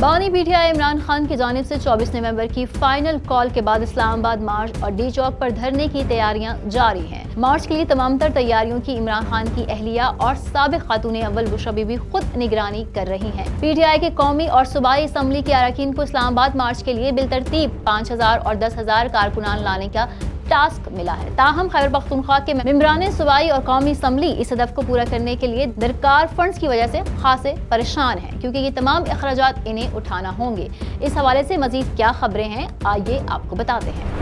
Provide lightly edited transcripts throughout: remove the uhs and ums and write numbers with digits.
रुहानी पीटीआई इमरान खान की जानिब से 24 नवंबर की फाइनल कॉल के बाद इस्लामाबाद मार्च और डी चौक पर धरने की तैयारियां जारी हैं। मार्च के लिए तमाम तर तैयारियों की इमरान खान की अहलिया और साबिक खातून अव्वल बुशरा बीबी खुद निगरानी कर रही हैं। पीटीआई के कौमी और सूबाई असम्बली के अरकान को इस्लामाबाद मार्च के लिए बिलतरतीब 5000 और 10,000 कारकुनान लाने का टास्क मिला है। ताहम खैबर पख्तूनख्वा के मेंबरान सूबाई और कौमी असम्बली इस हदफ को पूरा करने के लिए दरकार फंड्स की वजह से खासे परेशान हैं, क्योंकि ये तमाम अखराजात इन्हें उठाना होंगे। इस हवाले से मजीद क्या खबरें हैं, आइए आपको बताते हैं।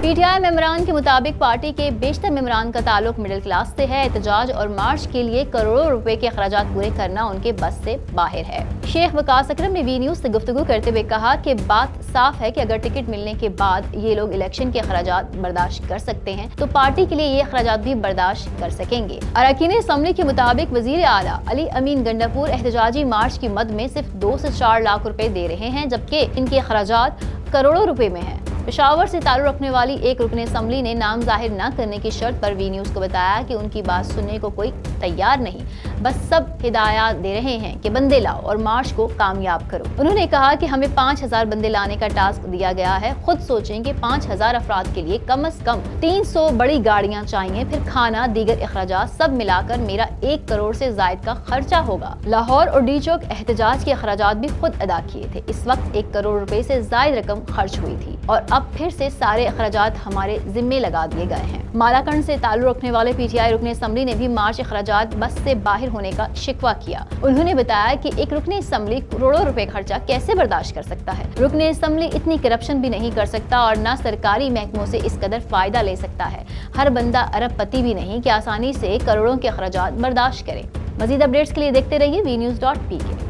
पीटीआई मेंबरान के मुताबिक पार्टी के बेशतर मेंबरान का ताल्लुक मिडिल क्लास से है। एहतजाज और मार्च के लिए करोड़ों रुपए के अखराजात पूरे करना उनके बस से बाहर है। शेख वकास अकरम ने वी न्यूज से गुफ्तगू करते हुए कहा कि बात साफ है कि अगर टिकट मिलने के बाद ये लोग इलेक्शन के अखराजात बर्दाश्त कर सकते हैं तो पार्टी के लिए ये अखराजात भी बर्दाश्त कर सकेंगे। अरकान असम्बली के मुताबिक वजीर आला अली अमीन गंडापुर एहतजाजी मार्च की मद में सिर्फ 2 से 4 लाख रुपए दे रहे हैं, जबकि इनके अखराजात करोड़ों रुपए में हैं। पेशावर से ताल्लुक रखने वाली एक रुकन असम्बली ने नाम जाहिर न करने की शर्त पर वी न्यूज को बताया कि उनकी बात सुनने को कोई तैयार नहीं, बस सब हिदायत दे रहे हैं कि बंदे लाओ और मार्च को कामयाब करो। उन्होंने कहा कि हमें 5000 बंदे लाने का टास्क दिया गया है। खुद सोचें कि 5000 अफराद के लिए कम से कम 300 बड़ी गाड़ियां चाहिए, फिर खाना दीगर अखराजात सब मिलाकर मेरा 1 करोड़ से जायद का खर्चा होगा। लाहौर और डी चौक एहतजाज के अखराजात भी खुद अदा किए थे। इस वक्त 1 करोड़ रुपए से जायद रकम खर्च हुई थी और अब फिर से सारे अखराजात हमारे जिम्मे लगा दिए गए हैं। मालाकंड से ताल्लुक रखने वाले पीटीआई रुकन असम्बली ने भी मार्च अखराजात बस से बाहर होने का शिकवा किया। उन्होंने बताया कि एक रुकन असम्बली करोड़ों रुपए खर्चा कैसे बर्दाश्त कर सकता है। रुकन असम्बली इतनी करप्शन भी नहीं कर सकता और न सरकारी महकमों से इस कदर फायदा ले सकता है। हर बंदा अरबपति भी नहीं कि आसानी से करोड़ों के अखराजात बर्दाश्त करे। मजीद अपडेट्स के लिए देखते रहिए vnews.pk।